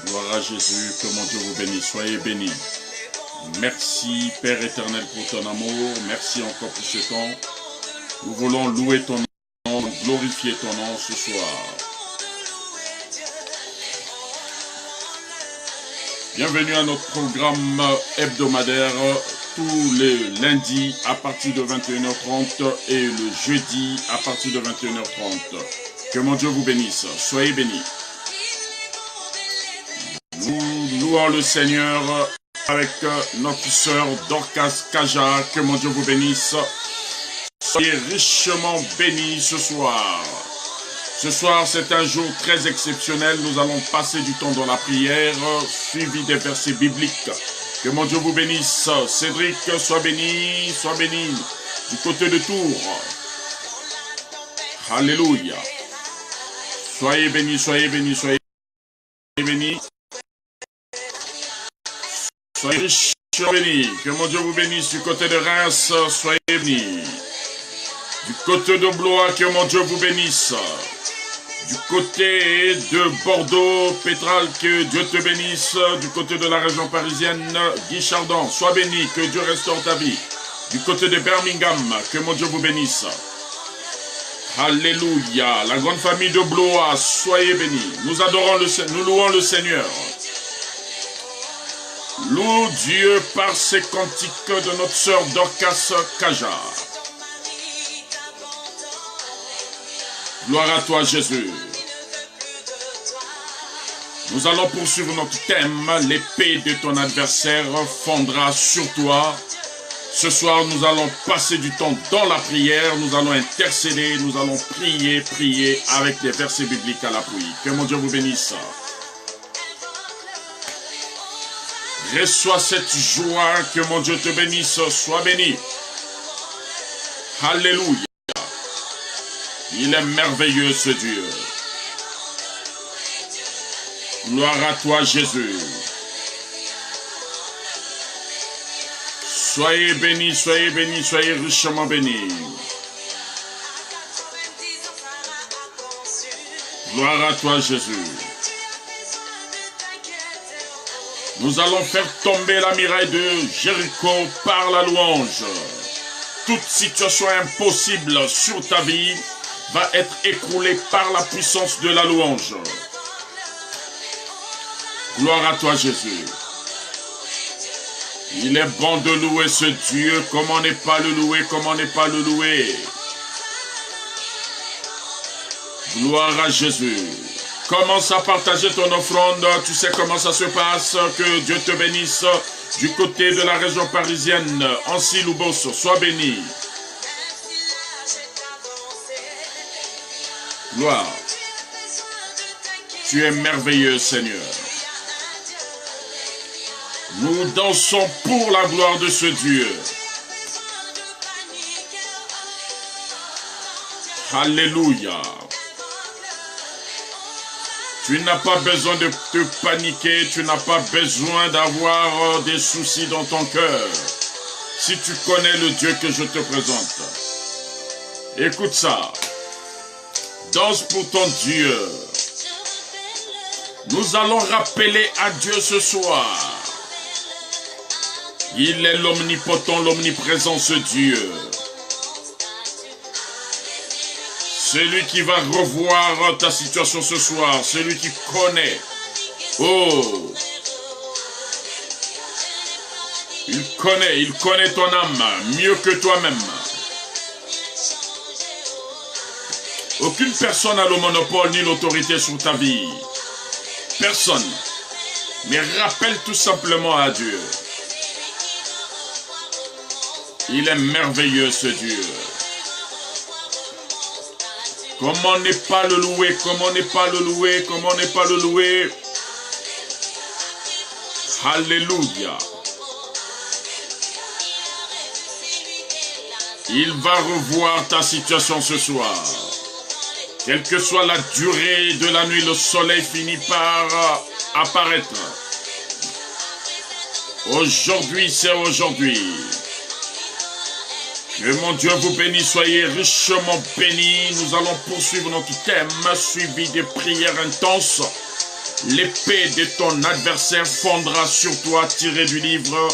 Gloire à Jésus, que mon Dieu vous bénisse. Soyez bénis. Merci Père éternel pour ton amour. Merci encore pour ce temps. Nous voulons louer ton nom, glorifier ton nom ce soir. Bienvenue à notre programme hebdomadaire tous les lundis à partir de 21h30 et le jeudi à partir de 21h30. Que mon Dieu vous bénisse. Soyez bénis. Nous louons le Seigneur avec notre sœur Dorcas Kaja. Que mon Dieu vous bénisse. Soyez richement bénis ce soir. Ce soir, c'est un jour très exceptionnel. Nous allons passer du temps dans la prière, suivi des versets bibliques. Que mon Dieu vous bénisse. Cédric, sois béni du côté de Tours. Alléluia. Soyez bénis, soyez bénis, soyez bénis. Soyez richement bénis. Que mon Dieu vous bénisse du côté de Reims. Soyez bénis. Du côté de Blois, que mon Dieu vous bénisse. Du côté de Bordeaux, Pétral, que Dieu te bénisse. Du côté de la région parisienne, Guy Chardon, sois béni, que Dieu restaure ta vie. Du côté de Birmingham, que mon Dieu vous bénisse. Alléluia. La grande famille de Blois, soyez bénis. Nous adorons nous louons le Seigneur. Loue Dieu par ces cantiques de notre sœur Dorcas Kaja. Gloire à toi, Jésus. Nous allons poursuivre notre thème. L'épée de ton adversaire fondra sur toi. Ce soir, nous allons passer du temps dans la prière. Nous allons intercéder. Nous allons prier avec des versets bibliques à l'appui. Que mon Dieu vous bénisse. Reçois cette joie. Que mon Dieu te bénisse. Sois béni. Alléluia. Il est merveilleux ce Dieu. Gloire à toi Jésus. Soyez bénis, soyez bénis, soyez richement bénis. Gloire à toi Jésus. Nous allons faire tomber la muraille de Jéricho par la louange. Toute situation impossible sur ta vie va être écroulé par la puissance de la louange. Gloire à toi Jésus. Il est bon de louer ce Dieu. Comment ne pas le louer, comment ne pas le louer. Gloire à Jésus. Commence à partager ton offrande. Tu sais comment ça se passe. Que Dieu te bénisse. Du côté de la région parisienne, Ancy Loubos, sois béni. Gloire. Tu es merveilleux, Seigneur. Nous dansons pour la gloire de ce Dieu. Alléluia. Tu n'as pas besoin de te paniquer. Tu n'as pas besoin d'avoir des soucis dans ton cœur. Si tu connais le Dieu que je te présente. Écoute ça. Danse pour ton Dieu. Nous allons rappeler à Dieu ce soir. Il est l'omnipotent, l'omniprésent, ce Dieu. Celui qui va revoir ta situation ce soir. Celui qui connaît. Oh. Il connaît ton âme mieux que toi-même. Aucune personne n'a le monopole ni l'autorité sur ta vie. Personne. Mais rappelle tout simplement à Dieu. Il est merveilleux ce Dieu. Comment ne pas le louer, comment ne pas le louer, comment ne pas le louer. Alléluia. Il va revoir ta situation ce soir. Quelle que soit la durée de la nuit, le soleil finit par apparaître. Aujourd'hui, c'est aujourd'hui. Que mon Dieu vous bénisse, soyez richement bénis. Nous allons poursuivre notre thème, suivi des prières intenses. L'épée de ton adversaire fondra sur toi, tiré du livre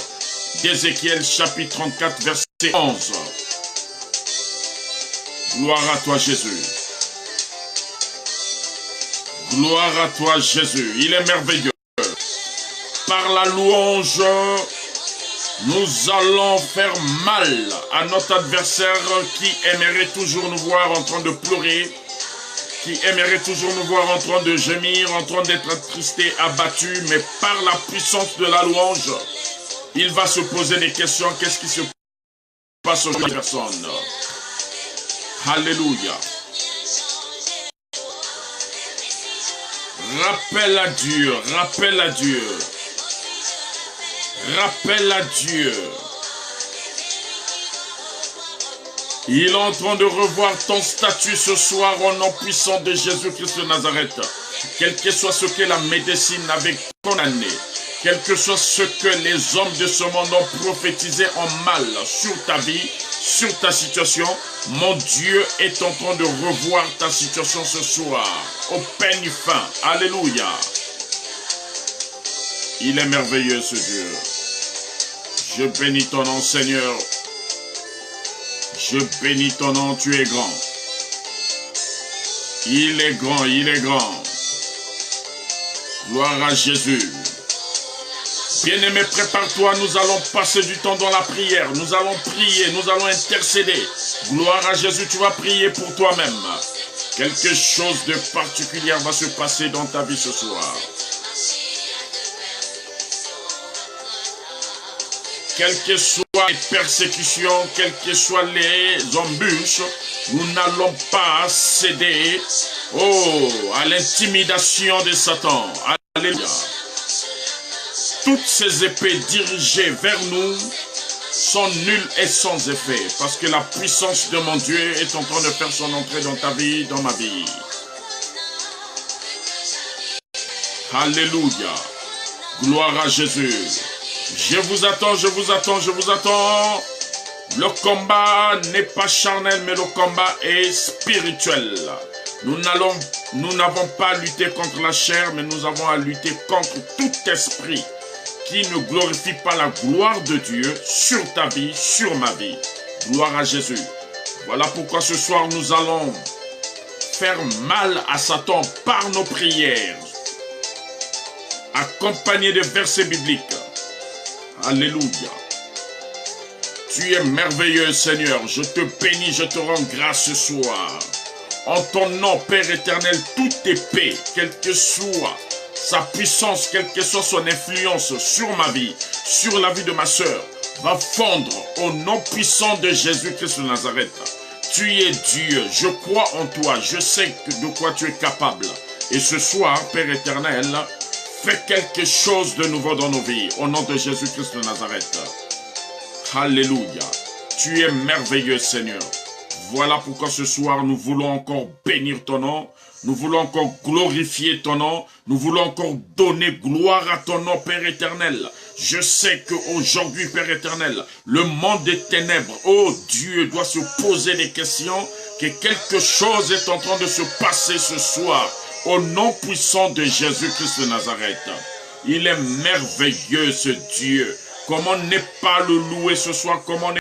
d'Ézéchiel, chapitre 34, verset 11. Gloire à toi, Jésus. Gloire à toi, Jésus. Il est merveilleux. Par la louange, nous allons faire mal à notre adversaire qui aimerait toujours nous voir en train de pleurer, qui aimerait toujours nous voir en train de gémir, en train d'être attristé, abattu, mais par la puissance de la louange, il va se poser des questions. Qu'est-ce qui se passe aux personnes? Alléluia. Rappelle à Dieu, rappelle à Dieu. Rappelle à Dieu. Il est en train de revoir ton statut ce soir au nom puissant de Jésus-Christ de Nazareth. Quel que soit ce que la médecine avait condamné, quel que soit ce que les hommes de ce monde ont prophétisé en mal sur ta vie, sur ta situation, mon Dieu est en train de revoir ta situation ce soir, au peigne fin. Alléluia. Il est merveilleux ce Dieu. Je bénis ton nom, Seigneur. Je bénis ton nom, tu es grand. Il est grand, il est grand. Gloire à Jésus. Bien-aimé, prépare-toi, nous allons passer du temps dans la prière. Nous allons prier, nous allons intercéder. Gloire à Jésus, tu vas prier pour toi-même. Quelque chose de particulier va se passer dans ta vie ce soir. Quelles que soient les persécutions, quelles que soient les embûches, nous n'allons pas céder à l'intimidation de Satan. Alléluia. Toutes ces épées dirigées vers nous sont nulles et sans effet, parce que la puissance de mon Dieu est en train de faire son entrée dans ta vie, dans ma vie. Alléluia. Gloire à Jésus. Je vous attends, je vous attends, je vous attends. Le combat n'est pas charnel, mais le combat est spirituel. Nous n'avons pas à lutter contre la chair, mais nous avons à lutter contre tout esprit qui ne glorifie pas la gloire de Dieu sur ta vie, sur ma vie. Gloire à Jésus. Voilà pourquoi ce soir nous allons faire mal à Satan par nos prières, accompagnés de versets bibliques. Alléluia. Tu es merveilleux, Seigneur. Je te bénis, je te rends grâce ce soir. En ton nom, Père éternel, toute épée, quelle que soit sa puissance, quelle que soit son influence sur ma vie, sur la vie de ma sœur, va fondre au nom puissant de Jésus-Christ de Nazareth. Tu es Dieu, je crois en toi, je sais de quoi tu es capable. Et ce soir, Père éternel, fais quelque chose de nouveau dans nos vies, au nom de Jésus-Christ de Nazareth. Alléluia. Tu es merveilleux, Seigneur. Voilà pourquoi ce soir, nous voulons encore bénir ton nom. Nous voulons encore glorifier ton nom. Nous voulons encore donner gloire à ton nom, Père éternel. Je sais qu'aujourd'hui, Père éternel, le monde des ténèbres, oh Dieu, doit se poser des questions, que quelque chose est en train de se passer ce soir. Au nom puissant de Jésus-Christ de Nazareth. Il est merveilleux ce Dieu. Comment ne pas le louer ce soir? Comment ne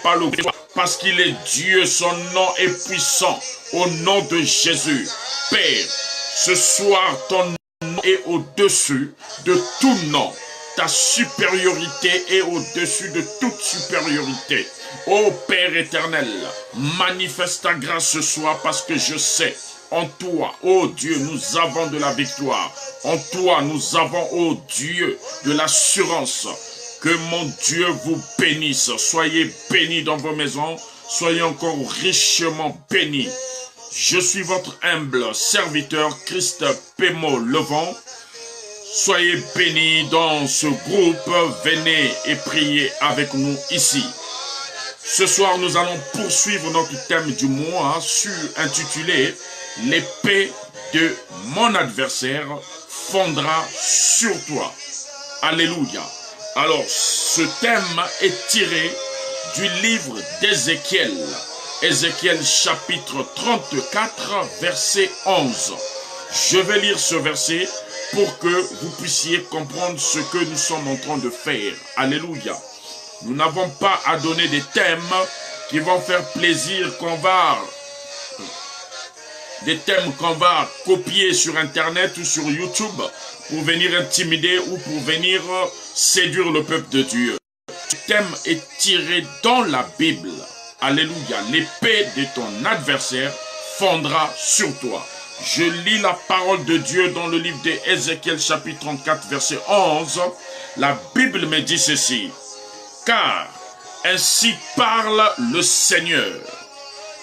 pas le louer? Parce qu'il est Dieu, son nom est puissant. Au nom de Jésus. Père, ce soir, ton nom est au-dessus de tout nom. Ta supériorité est au-dessus de toute supériorité. Ô Père éternel, manifeste ta grâce ce soir parce que je sais. En toi, ô Dieu, nous avons de la victoire. En toi, nous avons, ô Dieu, de l'assurance. Que mon Dieu vous bénisse. Soyez bénis dans vos maisons. Soyez encore richement bénis. Je suis votre humble serviteur, Christ Pémo Levant. Soyez bénis dans ce groupe. Venez et priez avec nous ici. Ce soir, nous allons poursuivre notre thème du mois intitulé « L'épée de mon adversaire fondra sur toi ». Alléluia. Alors, ce thème est tiré du livre d'Ézéchiel. Ézéchiel chapitre 34, verset 11. Je vais lire ce verset pour que vous puissiez comprendre ce que nous sommes en train de faire. Alléluia. Nous n'avons pas à donner des thèmes qui vont faire plaisir, des thèmes qu'on va copier sur Internet ou sur YouTube pour venir intimider ou pour venir séduire le peuple de Dieu. Ce thème est tiré dans la Bible. Alléluia. L'épée de ton adversaire fondra sur toi. Je lis la parole de Dieu dans le livre d'Ézéchiel chapitre 34 verset 11. La Bible me dit ceci. Car ainsi parle le Seigneur,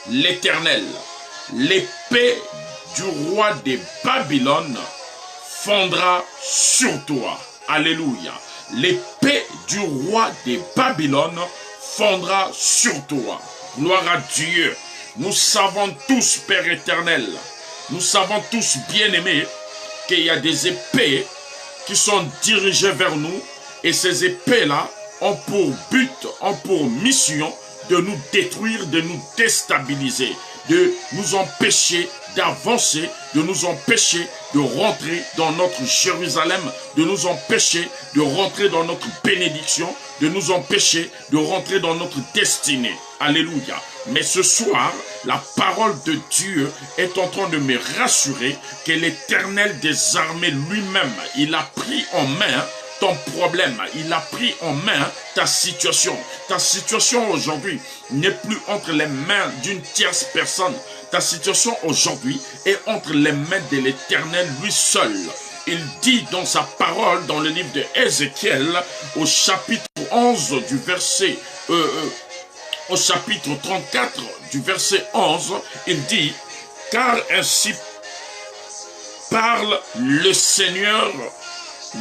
l'Éternel. L'épée du roi des Babylone fondra sur toi. Alléluia. L'épée du roi des Babylone fondra sur toi. Gloire à Dieu. Nous savons tous, Père éternel, nous savons tous, bien-aimés, qu'il y a des épées qui sont dirigées vers nous et ces épées-là ont pour but, ont pour mission de nous détruire, de nous déstabiliser, de nous empêcher d'avancer, de nous empêcher de rentrer dans notre Jérusalem, de nous empêcher de rentrer dans notre bénédiction, de nous empêcher de rentrer dans notre destinée. Alléluia. Mais ce soir, la parole de Dieu est en train de me rassurer que l'Éternel des armées lui-même, il a pris en main ton problème, il a pris en main ta situation. Ta situation aujourd'hui n'est plus entre les mains d'une tierce personne. Ta situation aujourd'hui est entre les mains de l'Éternel lui seul. Il dit dans sa parole, dans le livre de Ézéchiel, au chapitre 11 du verset, au chapitre 34 du verset 11, il dit, car ainsi parle le Seigneur,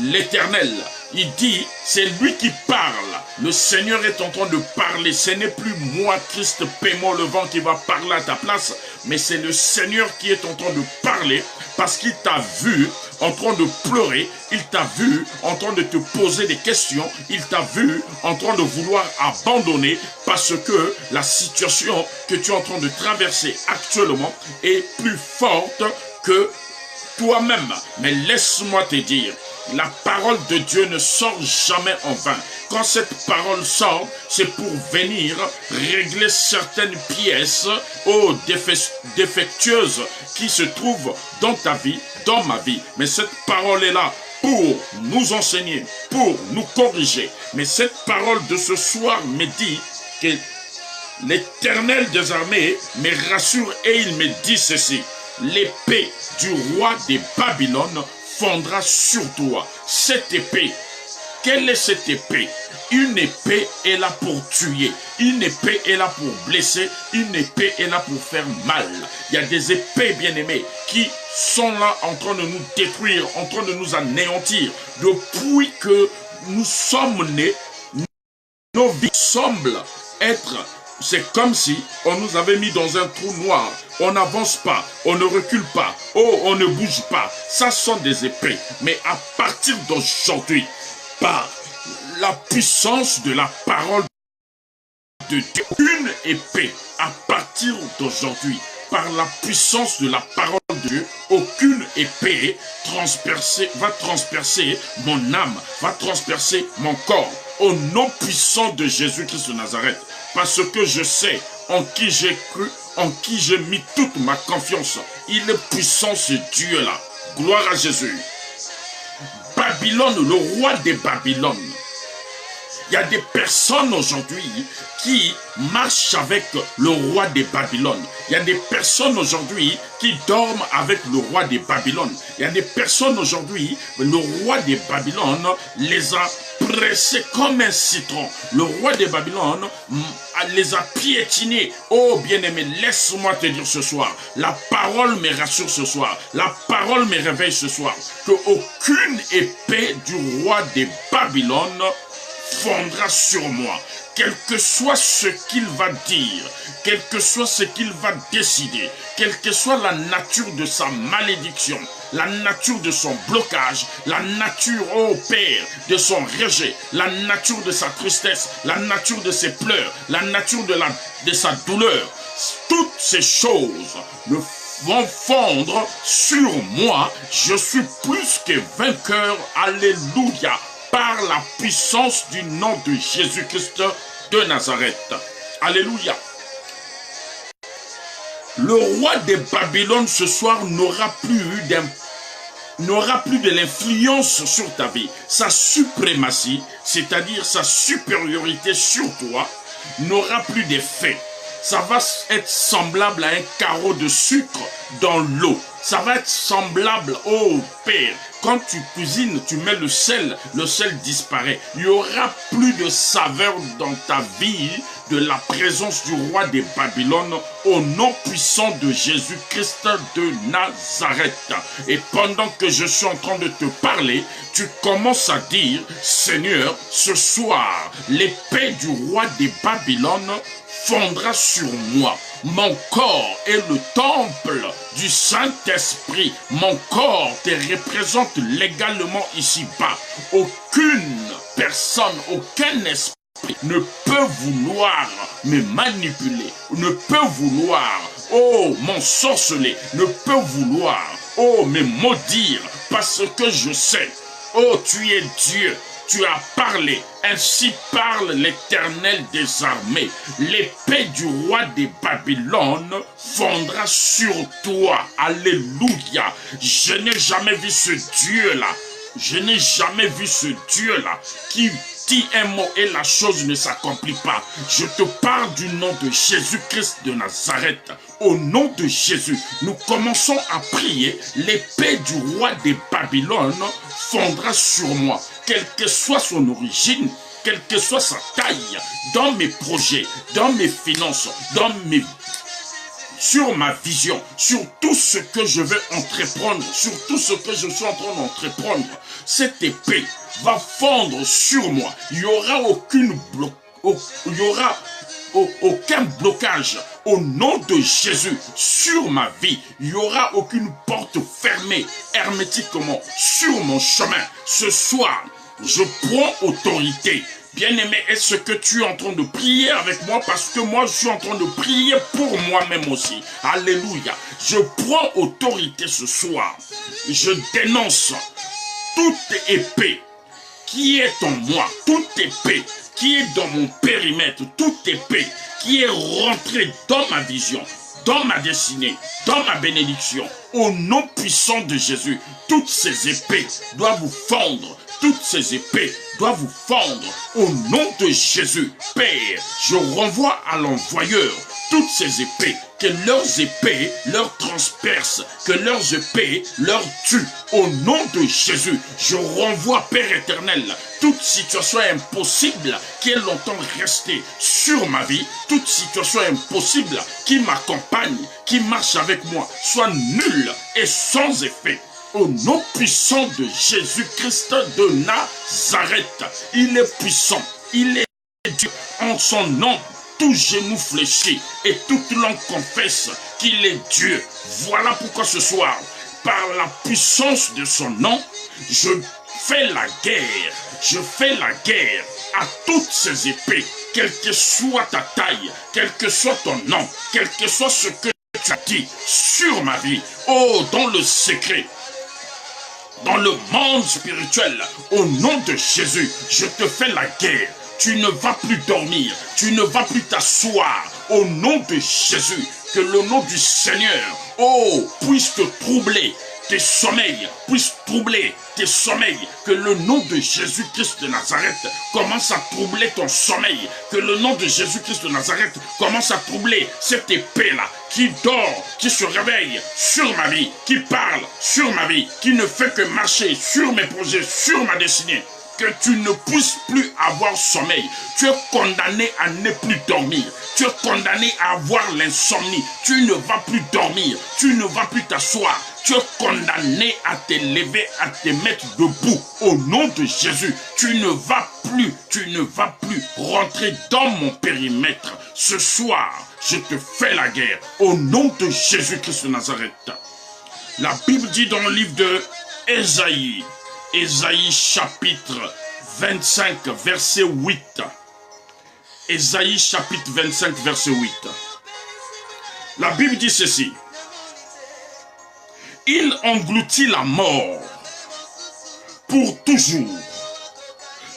l'Éternel. Il dit, c'est lui qui parle. Le Seigneur est en train de parler. Ce n'est plus moi, Christ, paie-moi le vent, qui va parler à ta place, mais c'est le Seigneur qui est en train de parler parce qu'il t'a vu en train de pleurer, il t'a vu en train de te poser des questions, il t'a vu en train de vouloir abandonner parce que la situation que tu es en train de traverser actuellement est plus forte que toi-même. Mais laisse-moi te dire, la parole de Dieu ne sort jamais en vain. Quand cette parole sort, c'est pour venir régler certaines pièces défectueuses qui se trouvent dans ta vie, dans ma vie. Mais cette parole est là pour nous enseigner, pour nous corriger. Mais cette parole de ce soir me dit que l'Éternel des armées me rassure et il me dit ceci. L'épée du roi des Babylone fondra sur toi. Cette épée, quelle est cette épée? Une épée est là pour tuer, une épée est là pour blesser, une épée est là pour faire mal. Il y a des épées, bien-aimées, qui sont là en train de nous détruire, en train de nous anéantir. Depuis que nous sommes nés, nos vies semblent être... C'est comme si on nous avait mis dans un trou noir. On n'avance pas, on ne recule pas, on ne bouge pas. Ça sont des épées. Mais à partir d'aujourd'hui, par la puissance de la parole de Dieu, une épée, à partir d'aujourd'hui, par la puissance de la parole de Dieu, aucune épée va transpercer mon âme, va transpercer mon corps. Au nom puissant de Jésus-Christ de Nazareth. Parce que je sais en qui j'ai cru, en qui j'ai mis toute ma confiance. Il est puissant ce Dieu-là. Gloire à Jésus. Babylone, le roi des Babylones. Il y a des personnes aujourd'hui qui marchent avec le roi des Babylones. Il y a des personnes aujourd'hui qui dorment avec le roi des Babylones. Il y a des personnes aujourd'hui, le roi des Babylones les a pressés comme un citron. Le roi des Babylones les a piétinés. Oh bien-aimé, laisse-moi te dire ce soir, la parole me rassure ce soir, la parole me réveille ce soir, que aucune épée du roi des Babylones fondra sur moi. Quel que soit ce qu'il va dire, quel que soit ce qu'il va décider, quelle que soit la nature de sa malédiction, la nature de son blocage, la nature, oh Père, de son rejet, la nature de sa tristesse, la nature de ses pleurs, la nature de sa douleur, toutes ces choses ne vont fondre sur moi. Je suis plus que vainqueur. Alléluia. Par la puissance du nom de Jésus-Christ de Nazareth. Alléluia. Le roi de Babylone ce soir n'aura plus de l'influence sur ta vie. Sa suprématie, c'est-à-dire sa supériorité sur toi, n'aura plus d'effet. Ça va être semblable à un carreau de sucre dans l'eau. Ça va être semblable au Père. Quand tu cuisines, tu mets le sel disparaît. Il n'y aura plus de saveur dans ta vie de la présence du roi des Babylone au nom puissant de Jésus-Christ de Nazareth. Et pendant que je suis en train de te parler, tu commences à dire, Seigneur, ce soir, l'épée du roi des Babylone fondra sur moi. Mon corps est le temple du Saint-Esprit. Mon corps te représente légalement ici-bas. Aucune personne, aucun esprit ne peut vouloir me manipuler, ne peut vouloir, m'ensorceler, ne peut vouloir, me maudire, parce que je sais, tu es Dieu. Tu as parlé, ainsi parle l'Éternel des armées. L'épée du roi des Babylone fondra sur toi. Alléluia. Je n'ai jamais vu ce Dieu-là. Je n'ai jamais vu ce Dieu-là qui dit un mot et la chose ne s'accomplit pas. Je te parle du nom de Jésus-Christ de Nazareth. Au nom de Jésus, nous commençons à prier. L'épée du roi des Babylone fondra sur moi. Quelle que soit son origine, quelle que soit sa taille, dans mes projets, dans mes finances, sur ma vision, sur tout ce que je vais entreprendre, sur tout ce que je suis en train d'entreprendre, cette épée va fondre sur moi. Il n'y aura aucun blocage au nom de Jésus sur ma vie. Il n'y aura aucune porte fermée hermétiquement sur mon chemin. Ce soir, je prends autorité. Bien-aimé, est-ce que tu es en train de prier avec moi? Parce que moi, je suis en train de prier pour moi-même aussi. Alléluia. Je prends autorité ce soir. Je dénonce toute épée qui est en moi, toute épée qui est dans mon périmètre, toute épée qui est rentrée dans ma vision, dans ma destinée, dans ma bénédiction, au nom puissant de Jésus. Toutes ces épées doivent vous fondre. Toutes ces épées doivent vous fondre au nom de Jésus. Père, je renvoie à l'envoyeur toutes ces épées, que leurs épées leur transpercent, que leurs épées leur tuent. Au nom de Jésus, je renvoie, Père éternel, toute situation impossible qui est longtemps restée sur ma vie, toute situation impossible qui m'accompagne, qui marche avec moi, soit nulle et sans effet. Au nom puissant de Jésus-Christ de Nazareth, il est puissant, il est Dieu. En son nom, tout genou fléchit et toute langue confesse qu'il est Dieu. Voilà pourquoi ce soir, par la puissance de son nom, je fais la guerre. Je fais la guerre à toutes ces épées, quelle que soit ta taille, quel que soit ton nom, quel que soit ce que tu as dit sur ma vie. Dans le secret, dans le monde spirituel, au nom de Jésus, je te fais la guerre. Tu ne vas plus dormir, tu ne vas plus t'asseoir. Au nom de Jésus, que le nom du Seigneur, puisse te troubler tes sommeils, puisse troubler tes sommeils. Que le nom de Jésus-Christ de Nazareth commence à troubler ton sommeil. Que le nom de Jésus-Christ de Nazareth commence à troubler cette épée-là qui dort, qui se réveille sur ma vie, qui parle sur ma vie, qui ne fait que marcher sur mes projets, sur ma destinée. Que tu ne puisses plus avoir sommeil. Tu es condamné à ne plus dormir. Tu es condamné à avoir l'insomnie. Tu ne vas plus dormir. Tu ne vas plus t'asseoir. Tu es condamné à te lever, à te mettre debout. Au nom de Jésus, tu ne vas plus rentrer dans mon périmètre. Ce soir, je te fais la guerre. Au nom de Jésus-Christ de Nazareth. La Bible dit dans le livre de Ésaïe, Ésaïe chapitre 25, verset 8. Ésaïe chapitre 25, verset 8. La Bible dit ceci. Il engloutit la mort pour toujours.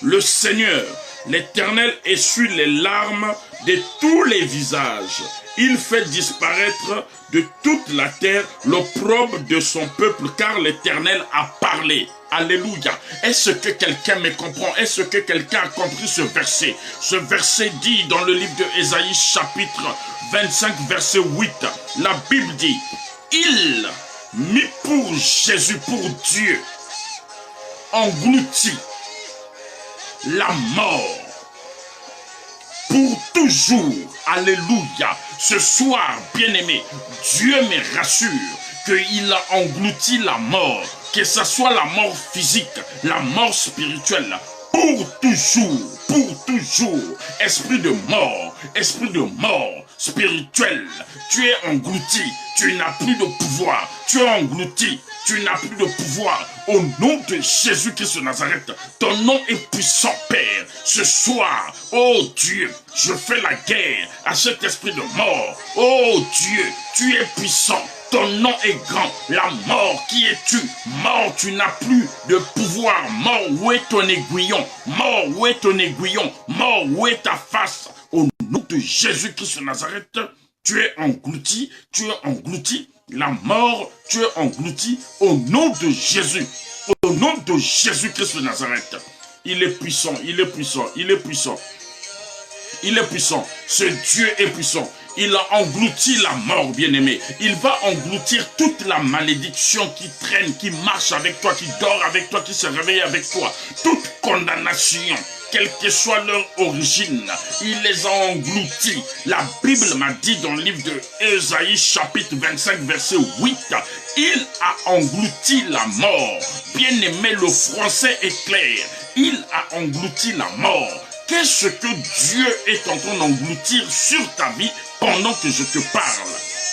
Le Seigneur, l'Éternel, essuie les larmes de tous les visages. Il fait disparaître de toute la terre l'opprobre de son peuple, car l'Éternel a parlé. Alléluia. Est-ce que quelqu'un me comprend? Est-ce que quelqu'un a compris ce verset? Ce verset dit dans le livre de Ésaïe chapitre 25 verset 8. La Bible dit, il mit pour Jésus, pour Dieu, engloutit la mort pour toujours. Alléluia. Ce soir, bien-aimé, Dieu me rassure qu'il a englouti la mort, que ce soit la mort physique, la mort spirituelle, pour toujours, pour toujours. Esprit de mort spirituel, tu es englouti, tu n'as plus de pouvoir, tu es englouti, tu n'as plus de pouvoir. Au nom de Jésus-Christ de Nazareth, ton nom est puissant, Père. Ce soir, oh Dieu, je fais la guerre à cet esprit de mort. Oh Dieu, tu es puissant. Ton nom est grand. La mort, qui es-tu? Mort, tu n'as plus de pouvoir. Mort, où est ton aiguillon? Mort, où est ton aiguillon? Mort, où est ta face? Au nom de Jésus-Christ de Nazareth, tu es englouti, tu es englouti. La mort, tu es englouti au nom de Jésus. Au nom de Jésus-Christ de Nazareth. Il est puissant, il est puissant, il est puissant. Il est puissant. Ce Dieu est puissant. Il a englouti la mort, bien-aimé. Il va engloutir toute la malédiction qui traîne, qui marche avec toi, qui dort avec toi, qui se réveille avec toi. Toute condamnation, quelle que soit leur origine, il les a engloutis. La Bible m'a dit dans le livre de Ésaïe, chapitre 25, verset 8, il a englouti la mort. Bien-aimé, le français est clair. Il a englouti la mort. Qu'est-ce que Dieu est en train d'engloutir sur ta vie pendant que je te parle?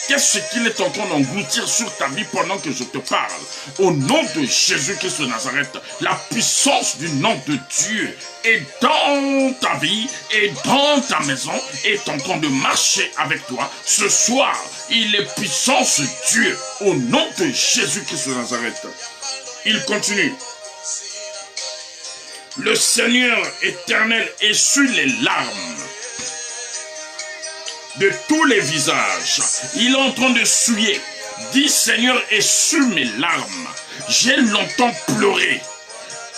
Qu'est-ce qu'il est en train d'engloutir sur ta vie pendant que je te parle? Au nom de Jésus-Christ de Nazareth, la puissance du nom de Dieu est dans ta vie et dans ta maison, est en train de marcher avec toi. Ce soir, il est puissant ce Dieu, au nom de Jésus-Christ de Nazareth. Il continue. Le Seigneur éternel essuie les larmes de tous les visages. Il est en train de souiller. Dis, Seigneur, essuie mes larmes. J'ai longtemps pleuré.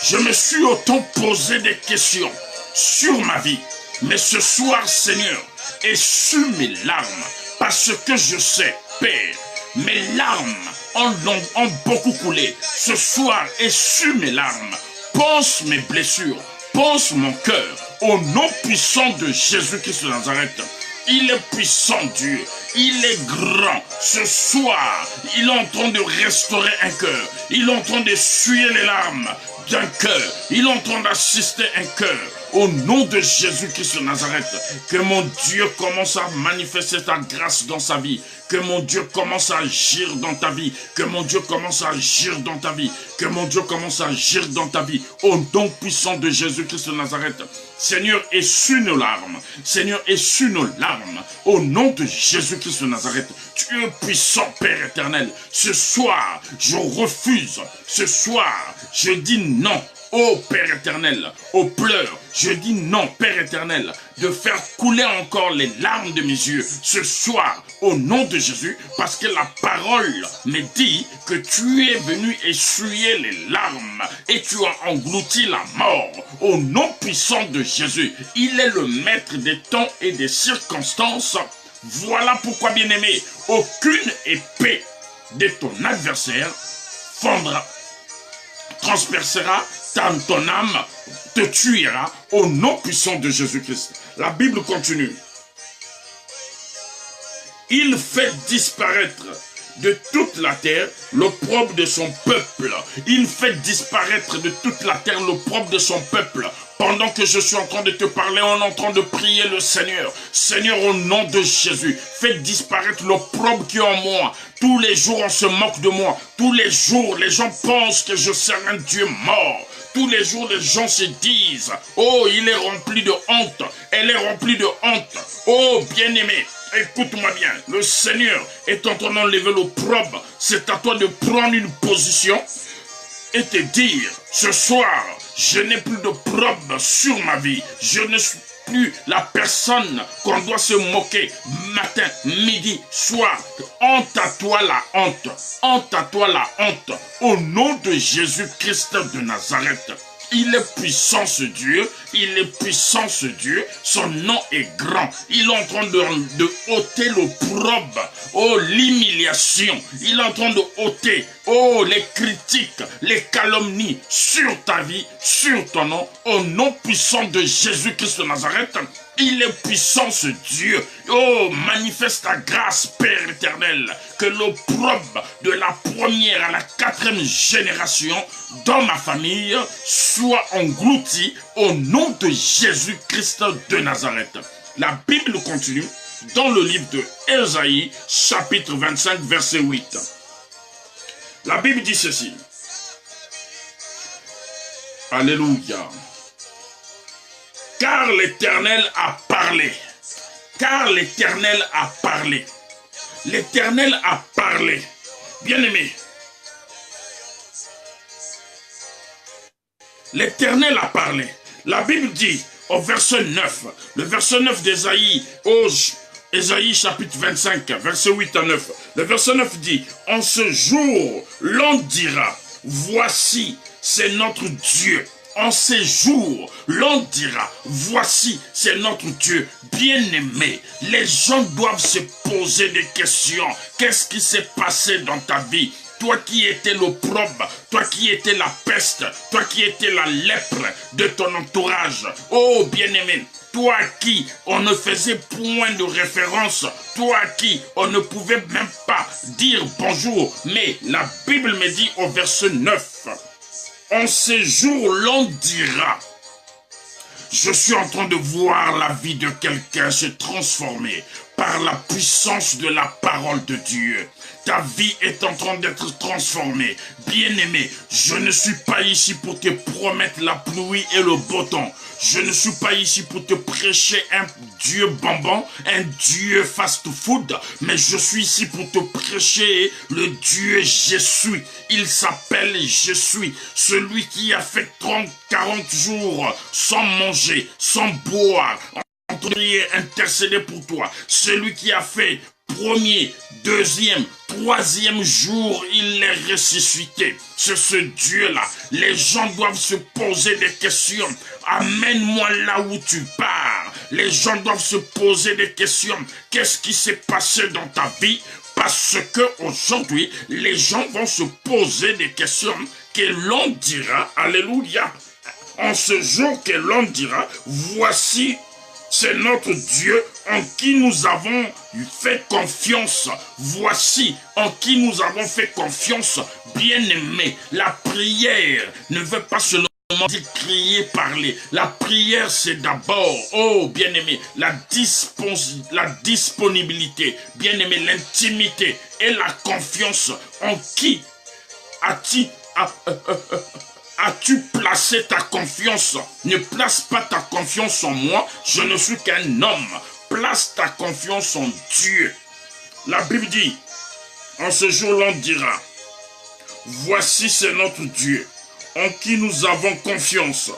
Je me suis autant posé des questions sur ma vie. Mais ce soir, Seigneur, essuie mes larmes. Parce que je sais, Père, mes larmes ont beaucoup coulé. Ce soir, essuie mes larmes. Pense mes blessures, pense mon cœur, au nom puissant de Jésus-Christ de Nazareth. Il est puissant Dieu, il est grand. Ce soir, il est en train de restaurer un cœur, il est en train de suer les larmes d'un cœur, il est en train d'assister un cœur. Au nom de Jésus-Christ de Nazareth, que mon Dieu commence à manifester ta grâce dans sa vie. Que mon Dieu commence à agir dans ta vie. Que mon Dieu commence à agir dans ta vie. Que mon Dieu commence à agir dans ta vie. Au nom puissant de Jésus-Christ de Nazareth. Seigneur, essuie nos larmes. Seigneur, essuie nos larmes. Au nom de Jésus-Christ de Nazareth. Tu es puissant, Père éternel. Ce soir, je refuse. Ce soir, je dis non. Ô Père éternel, aux pleurs, je dis non, Père éternel, de faire couler encore les larmes de mes yeux ce soir, au nom de Jésus, parce que la parole me dit que tu es venu essuyer les larmes et tu as englouti la mort. Au nom puissant de Jésus, il est le maître des temps et des circonstances. Voilà pourquoi, bien-aimé, aucune épée de ton adversaire fendra, transpercera ton âme, te tuera au nom puissant de Jésus-Christ. La Bible continue. Il fait disparaître de toute la terre l'opprobre de son peuple. Il fait disparaître de toute la terre l'opprobre de son peuple. Pendant que je suis en train de te parler, on est en train de prier le Seigneur. Seigneur, au nom de Jésus, fais disparaître l'opprobre qui est en moi. Tous les jours, on se moque de moi. Tous les jours, les gens pensent que je sers un Dieu mort. Tous les jours, les gens se disent, oh, il est rempli de honte. Elle est remplie de honte. Oh, bien-aimé, Écoute-moi bien, le Seigneur est en train d'enlever l'opprobre. C'est à toi de prendre une position et te dire, ce soir, je n'ai plus de probe sur ma vie. Je ne suis plus la personne qu'on doit se moquer matin, midi, soir. Honte à toi la honte. Honte à toi la honte. Au nom de Jésus-Christ de Nazareth. Il est puissant ce Dieu, il est puissant ce Dieu, son nom est grand. Il est en train de ôter l'opprobre, oh l'humiliation. Il est en train de ôter, oh les critiques, les calomnies sur ta vie, sur ton nom, au nom puissant de Jésus-Christ de Nazareth. Il est puissant ce Dieu. Oh, manifeste ta grâce, Père éternel, que l'opprobre de la première à la 4e génération dans ma famille soit englouti au nom de Jésus-Christ de Nazareth. La Bible continue dans le livre de Ésaïe, chapitre 25, verset 8. La Bible dit ceci. Alléluia. Car l'Éternel a parlé. Car l'Éternel a parlé. L'Éternel a parlé. Bien-aimé. L'Éternel a parlé. La Bible dit au verset 9, le verset 9 d'Ésaïe, Ésaïe chapitre 25, verset 8 à 9. Le verset 9 dit, en ce jour, l'on dira, voici, c'est notre Dieu. En ces jours, l'on dira, voici, c'est notre Dieu bien-aimé. Les gens doivent se poser des questions. Qu'est-ce qui s'est passé dans ta vie? Toi qui étais l'opprobre, toi qui étais la peste, toi qui étais la lèpre de ton entourage. Oh bien-aimé, toi à qui on ne faisait point de référence, toi à qui on ne pouvait même pas dire bonjour. Mais la Bible me dit au verset 9, en ces jours, l'on dira, je suis en train de voir la vie de quelqu'un se transformer par la puissance de la parole de Dieu. Ta vie est en train d'être transformée. Bien-aimé, je ne suis pas ici pour te promettre la pluie et le beau temps. Je ne suis pas ici pour te prêcher un Dieu bonbon, un Dieu fast-food, mais je suis ici pour te prêcher le Dieu Jésus. Il s'appelle Jésus, celui qui a fait 40 jours sans manger, sans boire, en prier, intercéder pour toi. Celui qui a fait premier, deuxième, troisième jour, il est ressuscité. C'est ce Dieu-là. Les gens doivent se poser des questions. Amène-moi là où tu pars. Les gens doivent se poser des questions. Qu'est-ce qui s'est passé dans ta vie? Parce que aujourd'hui, les gens vont se poser des questions que l'on dira, alléluia, en ce jour que l'on dira, voici, c'est notre Dieu en qui nous avons fait confiance. Voici en qui nous avons fait confiance. Bien-aimé, la prière ne veut pas seulement dire crier, parler. La prière, c'est d'abord, oh bien-aimé, la disponibilité. Bien-aimé, l'intimité et la confiance en qui as-tu placé ta confiance? Ne place pas ta confiance en moi, je ne suis qu'un homme. Place ta confiance en Dieu. La Bible dit, en ce jour l'on dira, voici c'est notre Dieu, en qui nous avons confiance.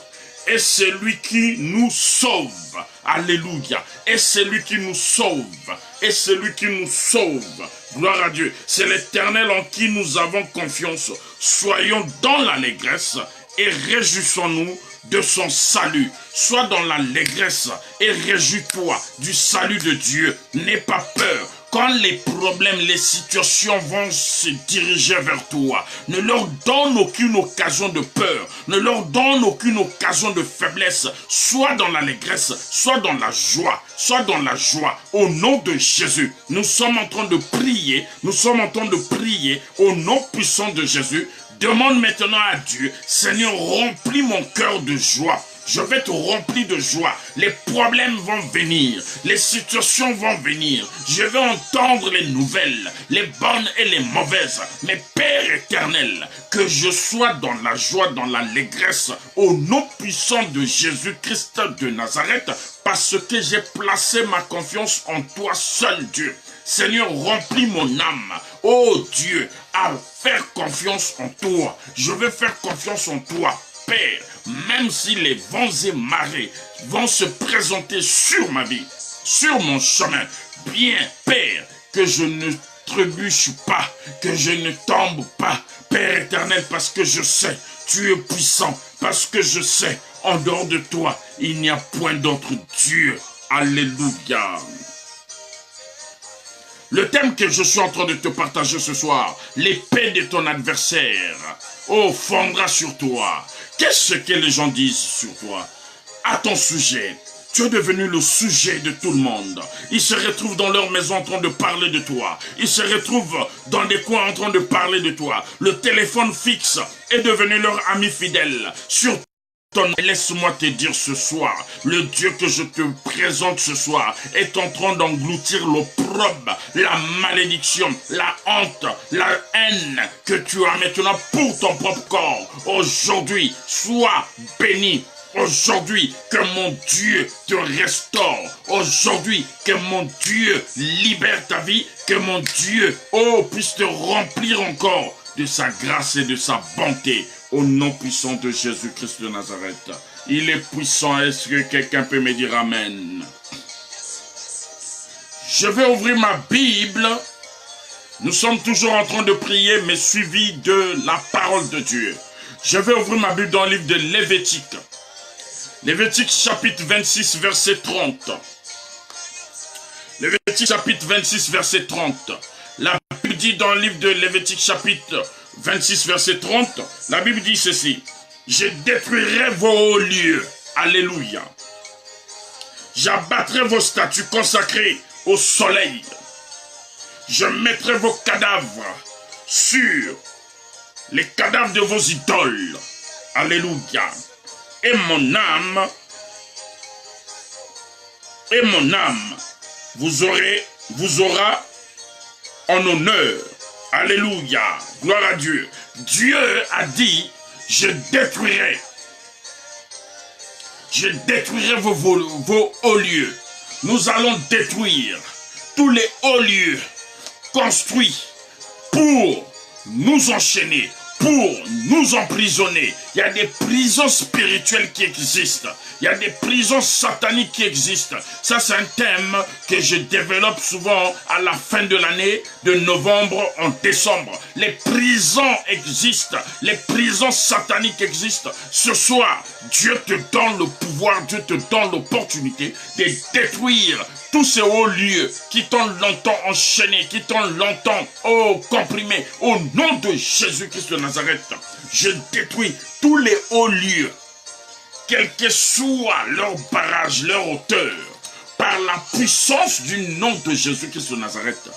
Et c'est lui qui nous sauve. Alléluia. Et c'est lui qui nous sauve. Et c'est lui qui nous sauve. Gloire à Dieu. C'est l'Éternel en qui nous avons confiance. Soyons dans l'allégresse et réjouissons-nous de son salut. Sois dans l'allégresse et réjouis-toi du salut de Dieu. N'aie pas peur. Quand les problèmes, les situations vont se diriger vers toi, ne leur donne aucune occasion de peur, ne leur donne aucune occasion de faiblesse. Sois dans l'allégresse, sois dans la joie, sois dans la joie. Au nom de Jésus, nous sommes en train de prier, au nom puissant de Jésus. Demande maintenant à Dieu, Seigneur, remplis mon cœur de joie. Je vais te remplir de joie. Les problèmes vont venir. Les situations vont venir. Je vais entendre les nouvelles, les bonnes et les mauvaises. Mais Père éternel, que je sois dans la joie, dans l'allégresse, au nom puissant de Jésus-Christ de Nazareth, parce que j'ai placé ma confiance en toi seul, Dieu. Seigneur, remplis mon âme, oh Dieu, à faire confiance en toi. Je veux faire confiance en toi, Père, même si les vents et marées vont se présenter sur ma vie, sur mon chemin. Bien, Père, que je ne trébuche pas, que je ne tombe pas, Père éternel, parce que je sais, tu es puissant, parce que je sais, en dehors de toi, il n'y a point d'autre Dieu. Alléluia. Le thème que je suis en train de te partager ce soir, l'épée de ton adversaire, oh, fondra sur toi. Qu'est-ce que les gens disent sur toi? À ton sujet, tu es devenu le sujet de tout le monde. Ils se retrouvent dans leur maison en train de parler de toi. Ils se retrouvent dans des coins en train de parler de toi. Le téléphone fixe est devenu leur ami fidèle. Sur laisse-moi te dire ce soir, le Dieu que je te présente ce soir est en train d'engloutir l'opprobre, la malédiction, la honte, la haine que tu as maintenant pour ton propre corps. Aujourd'hui, sois béni. Aujourd'hui, que mon Dieu te restaure. Aujourd'hui, que mon Dieu libère ta vie. Que mon Dieu, oh, puisse te remplir encore de sa grâce et de sa bonté. Au nom puissant de Jésus-Christ de Nazareth. Il est puissant. Est-ce que quelqu'un peut me dire Amen? Je vais ouvrir ma Bible. Nous sommes toujours en train de prier, mais suivi de la parole de Dieu. Je vais ouvrir ma Bible dans le livre de Lévitique. Lévitique chapitre 26, verset 30. Lévitique chapitre 26, verset 30. La Bible dit dans le livre de Lévitique chapitre 26, verset 30, la Bible dit ceci. Je détruirai vos hauts lieux. Alléluia. J'abattrai vos statues consacrées au soleil. Je mettrai vos cadavres sur les cadavres de vos idoles. Alléluia. Et mon âme vous aura en honneur. Alléluia. Gloire à Dieu. Dieu a dit, je détruirai vos hauts lieux. Nous allons détruire tous les hauts lieux construits pour nous enchaîner, pour nous emprisonner. Il y a des prisons spirituelles qui existent. Il y a des prisons sataniques qui existent. Ça, c'est un thème que je développe souvent à la fin de l'année, de novembre en décembre. Les prisons existent. Les prisons sataniques existent. Ce soir, Dieu te donne le pouvoir, Dieu te donne l'opportunité de détruire tous ces hauts lieux qui t'ont longtemps enchaîné, qui t'ont longtemps comprimé. Au nom de Jésus-Christ de Nazareth, je détruis tous les hauts lieux, quel que soit leur barrage, leur hauteur, par la puissance du nom de Jésus-Christ de Nazareth.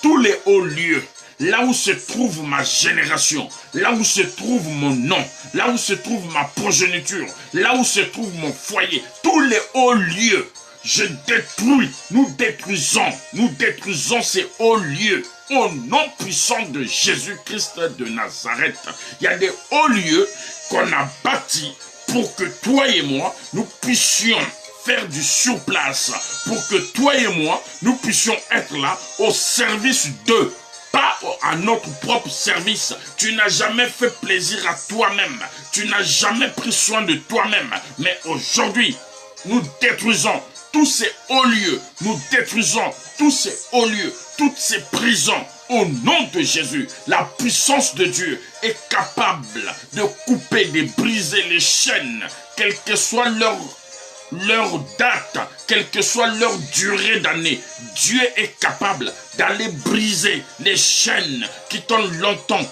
Tous les hauts lieux, là où se trouve ma génération, là où se trouve mon nom, là où se trouve ma progéniture, là où se trouve mon foyer, tous les hauts lieux, je détruis, nous détruisons ces hauts lieux au nom puissant de Jésus-Christ de Nazareth. Il y a des hauts lieux qu'on a bâtis pour que toi et moi, nous puissions faire du surplace, pour que toi et moi, nous puissions être là au service d'eux, pas à notre propre service. Tu n'as jamais fait plaisir à toi-même, tu n'as jamais pris soin de toi-même, mais aujourd'hui, nous détruisons tous ces hauts lieux, nous détruisons tous ces hauts lieux, toutes ces prisons, au nom de Jésus. La puissance de Dieu est capable de couper, de briser les chaînes, quelle que soit leur date, quelle que soit leur durée d'année. Dieu est capable d'aller briser les chaînes qui t'ont longtemps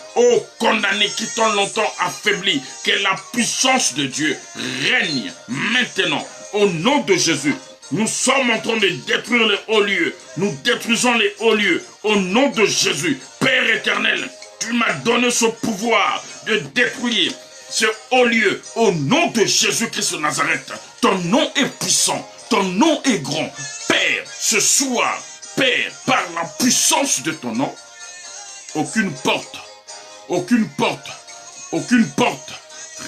condamné, qui t'ont longtemps affaibli. Que la puissance de Dieu règne maintenant au nom de Jésus. Nous sommes en train de détruire les hauts lieux. Nous détruisons les hauts lieux au nom de Jésus. Père éternel, tu m'as donné ce pouvoir de détruire ce haut lieu, au nom de Jésus-Christ de Nazareth. Ton nom est puissant, ton nom est grand. Père, ce soir, Père, par la puissance de ton nom, aucune porte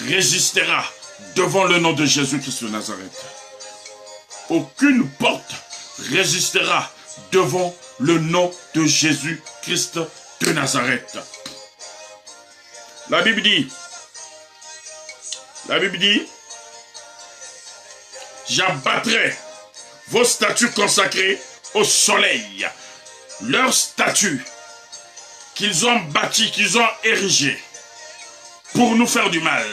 résistera devant le nom de Jésus-Christ de Nazareth. Aucune porte résistera devant le nom de Jésus-Christ de Nazareth. La Bible dit, j'abattrai vos statues consacrées au soleil, leurs statues qu'ils ont bâties, qu'ils ont érigées pour nous faire du mal.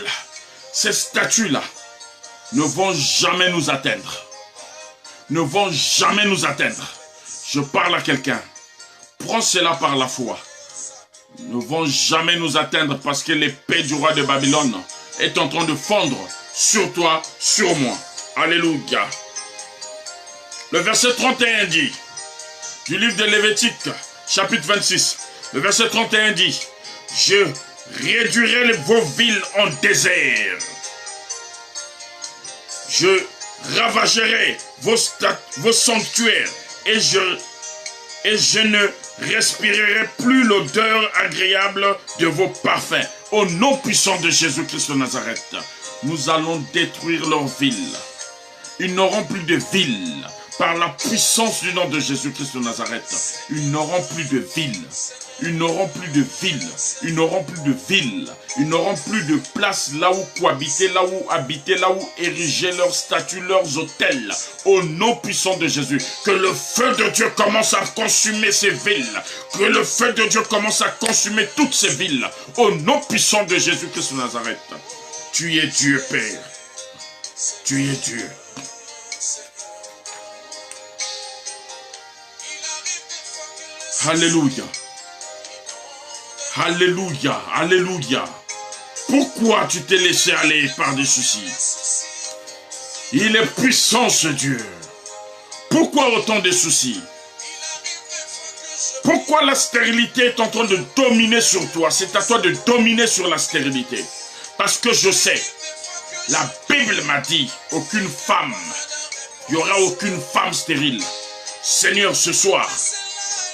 Ces statues-là ne vont jamais nous atteindre. Ne vont jamais nous atteindre. Je parle à quelqu'un. Prends cela par la foi. Ne vont jamais nous atteindre parce que l'épée du roi de Babylone est en train de fondre sur toi, sur moi. Alléluia. Le verset 31 dit, du livre de Lévitique, chapitre 26, le verset 31 dit, je réduirai vos villes en désert. Je ravagerai vos sanctuaires et je ne respirerai plus l'odeur agréable de vos parfums. Au nom puissant de Jésus-Christ de Nazareth, nous allons détruire leurs villes. Ils n'auront plus de villes. Par la puissance du nom de Jésus-Christ de Nazareth, ils n'auront plus de villes. Ils n'auront plus de villes. Ils n'auront plus de villes. Ils n'auront plus de place là où cohabiter, là où habiter, là où ériger leurs statues, leurs hôtels. Au nom puissant de Jésus, que le feu de Dieu commence à consumer ces villes. Que le feu de Dieu commence à consumer toutes ces villes. Au nom puissant de Jésus-Christ de Nazareth. Tu es Dieu, Père. Tu es Dieu. Alléluia. Alléluia. Alléluia. Pourquoi tu t'es laissé aller par des soucis? Il est puissant ce Dieu. Pourquoi autant de soucis? Pourquoi la stérilité est en train de dominer sur toi? C'est à toi de dominer sur la stérilité. Parce que je sais, la Bible m'a dit, aucune femme, il n'y aura aucune femme stérile. Seigneur, ce soir,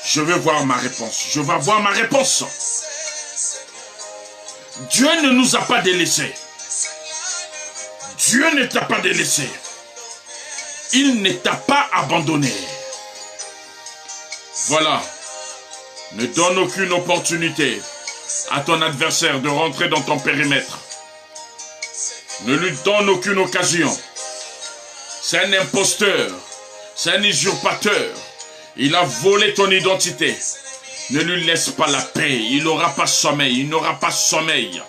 je veux voir ma réponse. Je vais voir ma réponse. Dieu ne nous a pas délaissés. Dieu ne t'a pas délaissé. Il ne t'a pas abandonné. Voilà. Ne donne aucune opportunité à ton adversaire de rentrer dans ton périmètre. Ne lui donne aucune occasion. C'est un imposteur. C'est un usurpateur. Il a volé ton identité. Ne lui laisse pas la paix. Il n'aura pas sommeil. Il n'aura pas sommeil.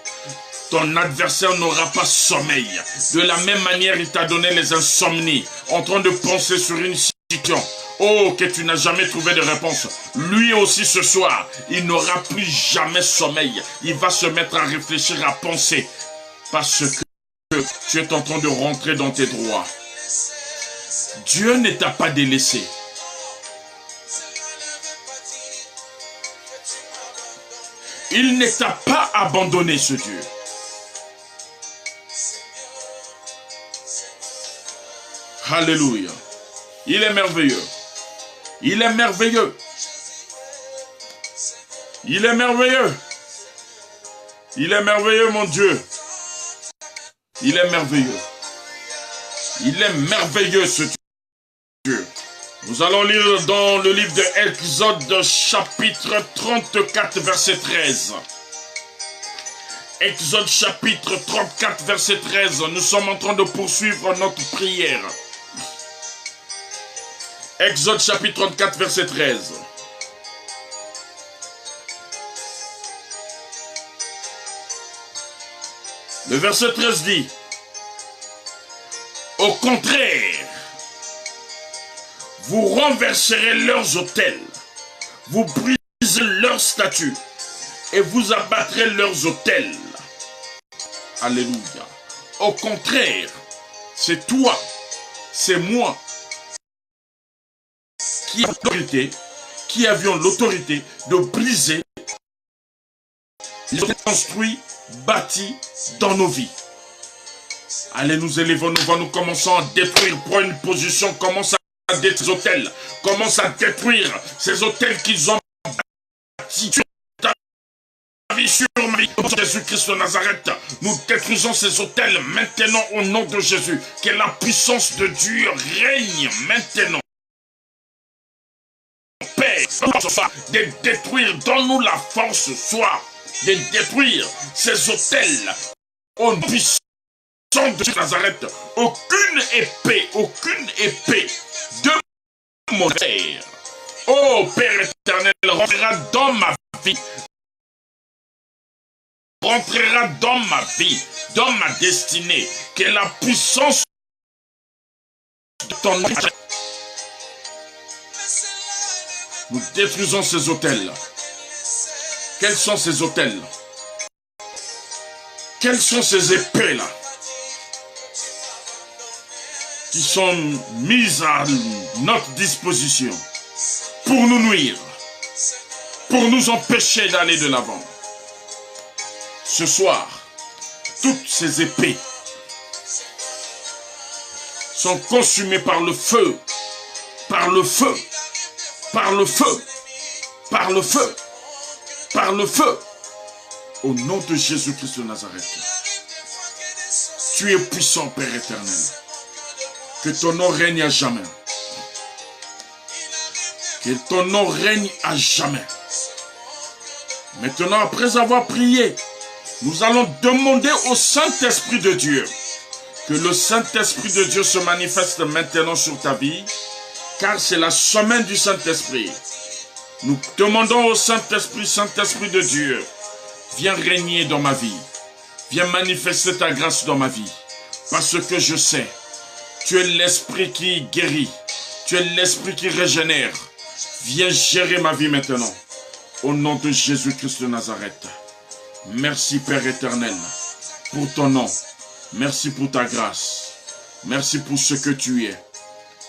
Ton adversaire n'aura pas sommeil. De la même manière, il t'a donné les insomnies. En train de penser sur une situation. Oh, que tu n'as jamais trouvé de réponse. Lui aussi ce soir, il n'aura plus jamais sommeil. Il va se mettre à réfléchir, à penser. Parce que tu es en train de rentrer dans tes droits. Dieu ne t'a pas délaissé. Il ne t'a pas abandonné, ce Dieu. Alléluia. Il est merveilleux. Il est merveilleux. Il est merveilleux. Il est merveilleux, mon Dieu. Il est merveilleux. Il est merveilleux, ce Dieu. Nous allons lire dans le livre de Exode, chapitre 34, verset 13. Exode, chapitre 34, verset 13. Nous sommes en train de poursuivre notre prière. Exode, chapitre 34, verset 13. Le verset 13 dit, au contraire, vous renverserez leurs autels, vous briserez leurs statues et vous abattrez leurs autels. Alléluia. Au contraire, c'est toi, c'est moi qui avions l'autorité de briser les construits bâti dans nos vies. Allez, nous élevons, nous commençons à détruire. Prends une position, commence à détruire ces hôtels. Commence à détruire ces hôtels qu'ils ont bâtis sur ta vie, sur ma vie. Jésus-Christ de Nazareth, nous détruisons ces hôtels maintenant au nom de Jésus. Que la puissance de Dieu règne maintenant. Père, de détruire, donne-nous la force ce soir de détruire ces hôtels au puissance de Nazareth. Aucune épée de mon père, oh Père éternel, rentrera dans ma vie, rentrera dans ma vie, dans ma destinée, que la puissance de ton nom. Nous détruisons ces hôtels. Quels sont ces hôtels? Quelles sont ces épées-là qui sont mises à notre disposition pour nous nuire, pour nous empêcher d'aller de l'avant? Ce soir, toutes ces épées sont consumées par le feu, par le feu, par le feu, par le feu, par le feu, au nom de Jésus-Christ de Nazareth. Tu es puissant, Père éternel. Que ton nom règne à jamais. Que ton nom règne à jamais. Maintenant, après avoir prié, nous allons demander au Saint-Esprit de Dieu que le Saint-Esprit de Dieu se manifeste maintenant sur ta vie, car c'est la semaine du Saint-Esprit. Nous demandons au Saint-Esprit, Saint-Esprit de Dieu, viens régner dans ma vie. Viens manifester ta grâce dans ma vie. Parce que je sais, tu es l'Esprit qui guérit. Tu es l'Esprit qui régénère. Viens gérer ma vie maintenant. Au nom de Jésus-Christ de Nazareth. Merci Père éternel pour ton nom. Merci pour ta grâce. Merci pour ce que tu es.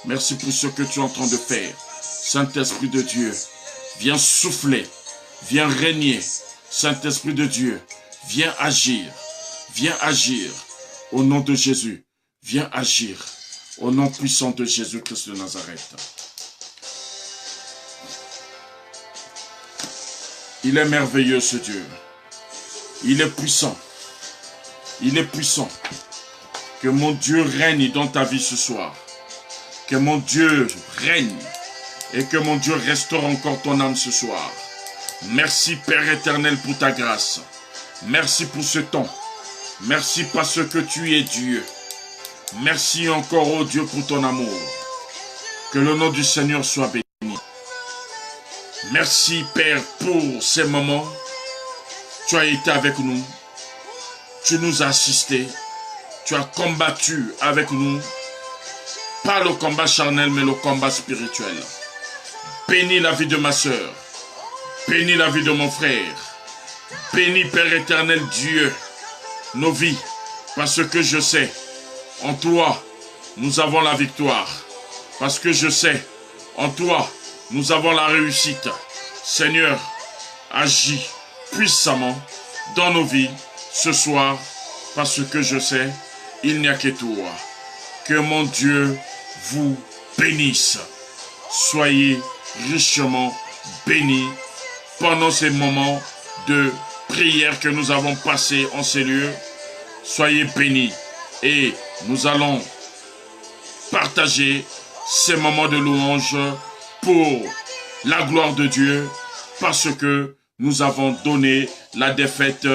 Merci pour ce que tu es en train de faire. Saint-Esprit de Dieu, viens souffler. Viens régner. Saint-Esprit de Dieu, viens agir. Viens agir. Au nom de Jésus, viens agir. Au nom puissant de Jésus-Christ de Nazareth. Il est merveilleux ce Dieu. Il est puissant. Il est puissant. Que mon Dieu règne dans ta vie ce soir. Que mon Dieu règne. Et que mon Dieu restaure encore ton âme ce soir. Merci Père éternel pour ta grâce. Merci pour ce temps. Merci parce que tu es Dieu. Merci encore, oh Dieu, pour ton amour. Que le nom du Seigneur soit béni. Merci, Père, pour ces moments. Tu as été avec nous. Tu nous as assistés. Tu as combattu avec nous. Pas le combat charnel, mais le combat spirituel. Bénis la vie de ma soeur. Bénis la vie de mon frère. Bénis, Père éternel, Dieu, nos vies. Parce que je sais, en toi, nous avons la victoire. Parce que je sais, en toi, nous avons la réussite. Seigneur, agis puissamment dans nos vies ce soir. Parce que je sais, il n'y a que toi. Que mon Dieu vous bénisse. Soyez richement bénis pendant ces moments de prière que nous avons passés en ces lieux. Soyez bénis. Et nous allons partager ces moments de louange pour la gloire de Dieu, parce que nous avons donné la défaite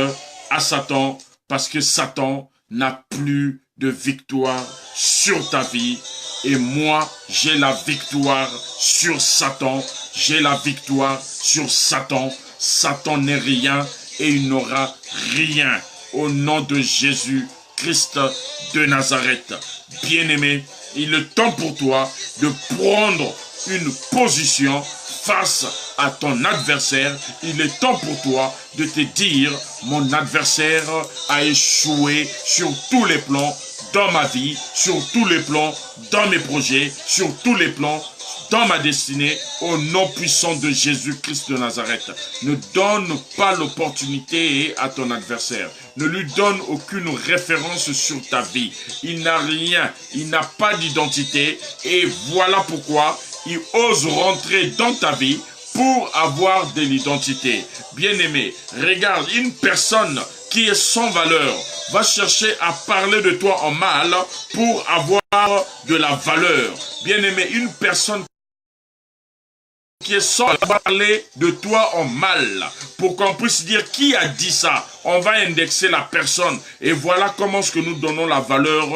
à Satan, parce que Satan n'a plus de victoire sur ta vie. Et moi, j'ai la victoire sur Satan. J'ai la victoire sur Satan. Satan n'est rien et il n'aura rien. Au nom de Jésus Christ de Nazareth. Bien-aimé, il est temps pour toi de prendre une position face à ton adversaire. Il est temps pour toi de te dire, mon adversaire a échoué sur tous les plans dans ma vie, sur tous les plans dans mes projets, sur tous les plans dans ma destinée, au nom puissant de Jésus-Christ de Nazareth. Ne donne pas l'opportunité à ton adversaire. ne lui donne aucune référence sur ta vie. Il n'a rien, il n'a pas d'identité et voilà pourquoi il ose rentrer dans ta vie pour avoir de l'identité. Bien-aimé, regarde, une personne qui est sans valeur va chercher à parler de toi en mal pour avoir de la valeur. Bien-aimé, une personne qui est sans parler de toi en mal pour qu'on puisse dire qui a dit ça. On va indexer la personne et voilà comment est-ce que nous donnons la valeur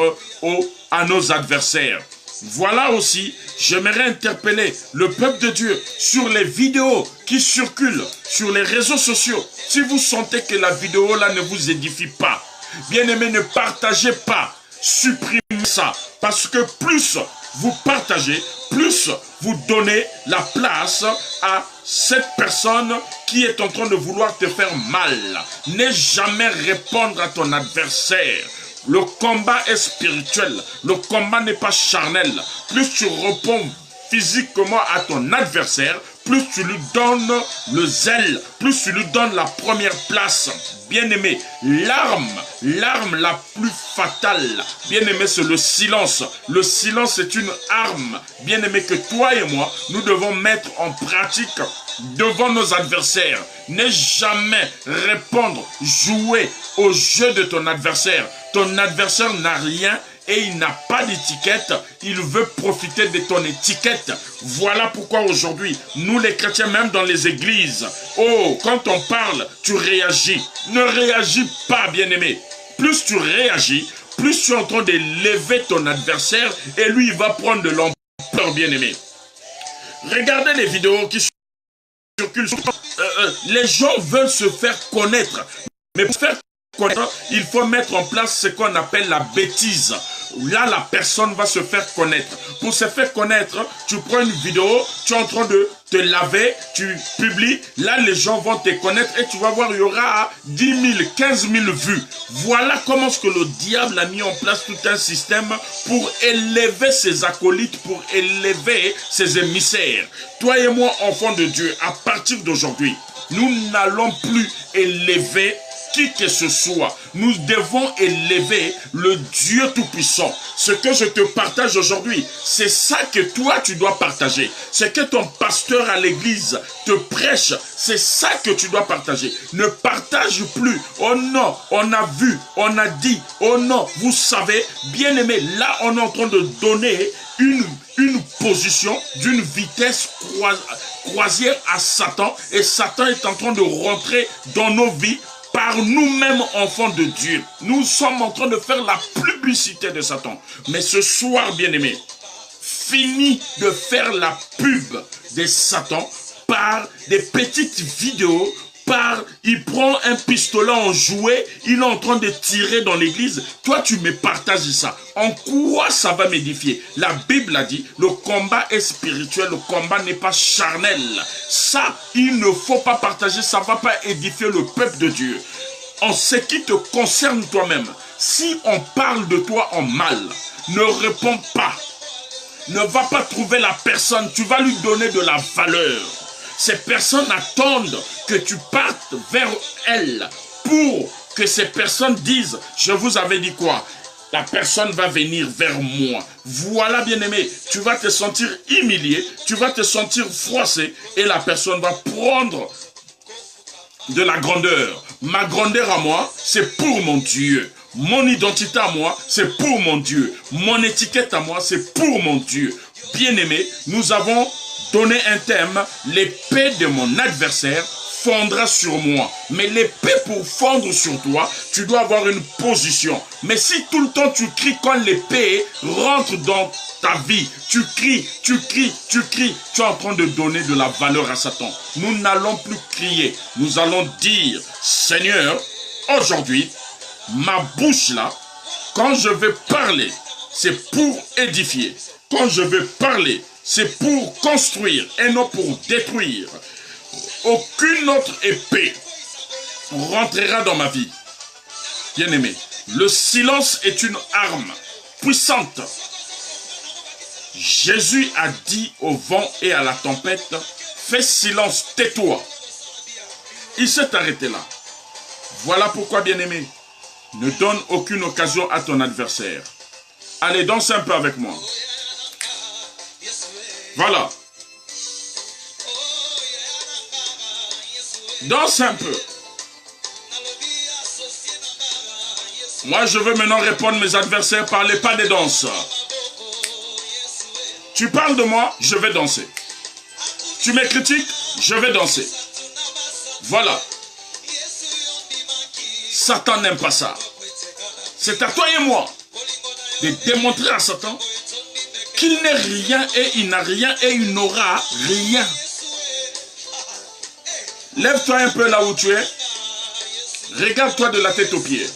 à nos adversaires. Voilà aussi, j'aimerais interpeller le peuple de Dieu sur les vidéos qui circulent sur les réseaux sociaux. Si vous sentez que la vidéo là ne vous édifie pas, bien aimé, ne partagez pas, supprimez ça. Parce que plus vous partagez, plus vous donnez la place à cette personne qui est en train de vouloir te faire mal. N'aie jamais répondre à ton adversaire. Le combat est spirituel, le combat n'est pas charnel. Plus tu réponds physiquement à ton adversaire, plus tu lui donnes le zèle, plus tu lui donnes la première place. Bien-aimé, l'arme la plus fatale, bien-aimé, c'est le silence. Le silence est une arme, bien-aimé, que toi et moi, nous devons mettre en pratique devant nos adversaires. N'aie jamais répondre, jouer au jeu de ton adversaire. Ton adversaire n'a rien et il n'a pas d'étiquette, il veut profiter de ton étiquette. Voilà pourquoi aujourd'hui, nous les chrétiens, même dans les églises, oh, quand on parle, tu réagis. Ne réagis pas, bien-aimé. Plus tu réagis, plus tu es en train d'élever ton adversaire et lui, il va prendre de l'ampleur, bien-aimé. Regardez les vidéos qui circulent. Les gens veulent se faire connaître. Mais pour faire connaître, il faut mettre en place ce qu'on appelle la bêtise. Là, la personne va se faire connaître. Pour se faire connaître, tu prends une vidéo, tu es en train de te laver, tu publies. Là, les gens vont te connaître et tu vas voir, il y aura 10 000, 15 000 vues. Voilà comment ce que le diable a mis en place tout un système pour élever ses acolytes, pour élever ses émissaires. Toi et moi, enfants de Dieu, à partir d'aujourd'hui, nous n'allons plus élever qui que ce soit. Nous devons élever le Dieu Tout-Puissant. Ce que je te partage aujourd'hui, c'est ça que toi tu dois partager. Ce que ton pasteur à l'église te prêche, c'est ça que tu dois partager. Ne partage plus. Oh non, on a vu, on a dit. Oh non, vous savez, bien aimé, là on est en train de donner une position d'une vitesse croisière à Satan. Et Satan est en train de rentrer dans nos vies par nous-mêmes, enfants de Dieu. Nous sommes en train de faire la publicité de Satan. Mais ce soir, bien-aimé, finis de faire la pub de Satan par des petites vidéos, il prend un pistolet en jouet, il est en train de tirer dans l'église. Toi, tu me partages ça. En quoi ça va m'édifier? La Bible a dit, le combat est spirituel, le combat n'est pas charnel. Ça, il ne faut pas partager, ça ne va pas édifier le peuple de Dieu. En ce qui te concerne toi-même, si on parle de toi en mal, ne réponds pas. Ne va pas trouver la personne, tu vas lui donner de la valeur. Ces personnes attendent que tu partes vers elles pour que ces personnes disent, je vous avais dit quoi? La personne va venir vers moi. Voilà, bien-aimé, tu vas te sentir humilié, tu vas te sentir froissé et la personne va prendre de la grandeur. Ma grandeur à moi, c'est pour mon Dieu. Mon identité à moi, c'est pour mon Dieu. Mon étiquette à moi, c'est pour mon Dieu. Bien-aimé, nous avons donné un thème, l'épée de mon adversaire fondra sur moi. Mais l'épée pour fondre sur toi, tu dois avoir une position. Mais si tout le temps tu cries quand l'épée rentre dans ta vie, tu cries, tu es en train de donner de la valeur à Satan. Nous n'allons plus crier, nous allons dire, Seigneur, aujourd'hui, ma bouche là, quand je vais parler, c'est pour édifier. Quand je vais parler, c'est pour construire et non pour détruire. Aucune autre épée rentrera dans ma vie. Bien-aimé, le silence est une arme puissante. Jésus a dit au vent et à la tempête, fais silence, tais-toi. Il s'est arrêté là. Voilà pourquoi, bien-aimé, Ne donne aucune occasion à ton adversaire. Allez, danse un peu avec moi. Voilà. Danse un peu. Moi, je veux maintenant répondre mes adversaires. Parlez pas des danses. Tu parles de moi, je vais danser. Tu me critiques, je vais danser. Voilà. Satan n'aime pas ça. C'est à toi et moi de démontrer à Satan qu'il n'est rien et il n'a rien et il n'aura rien. Lève-toi un peu là où tu es. Regarde-toi de la tête aux pieds.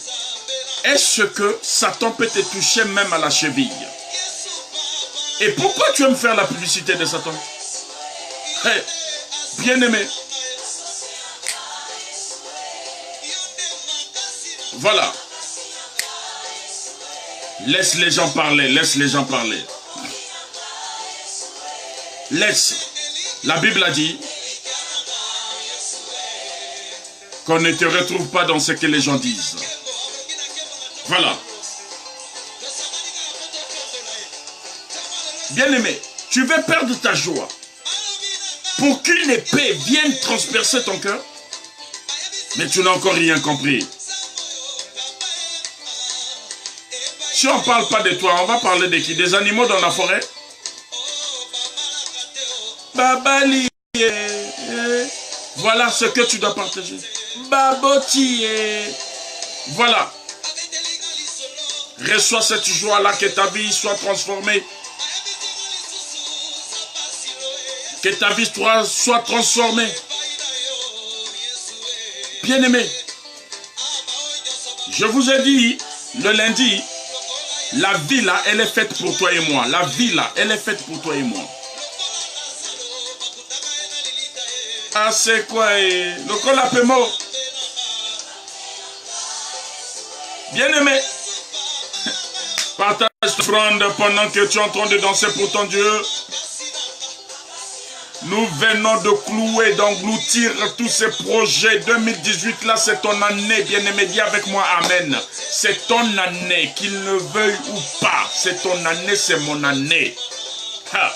Est-ce que Satan peut te toucher même à la cheville? Et pourquoi tu aimes faire la publicité de Satan? Hey, bien-aimé. Voilà. Laisse les gens parler, laisse les gens parler. Laisse. La Bible a dit qu'on ne te retrouve pas dans ce que les gens disent. Voilà. Bien-aimé, tu veux perdre ta joie pour qu'une épée vienne transpercer ton cœur? Mais tu n'as encore rien compris. Si on ne parle pas de toi, on va parler de qui? Des animaux dans la forêt? Babali. Voilà ce que tu dois partager. Baboti. Voilà. Reçois cette joie-là, que ta vie soit transformée. Que ta vie soit transformée. Bien-aimé, je vous ai dit le lundi, la vie là, elle est faite pour toi et moi. La vie là, elle est faite pour toi et moi. Ah, c'est quoi? Le colapemo. Bien-aimé, partage ta offrande pendant que tu es en train de danser pour ton Dieu. Nous venons de clouer, d'engloutir tous ces projets. 2018, là, c'est ton année, bien-aimé. Dis avec moi, Amen. C'est ton année, qu'il ne veuille ou pas. C'est ton année, c'est mon année. Ha.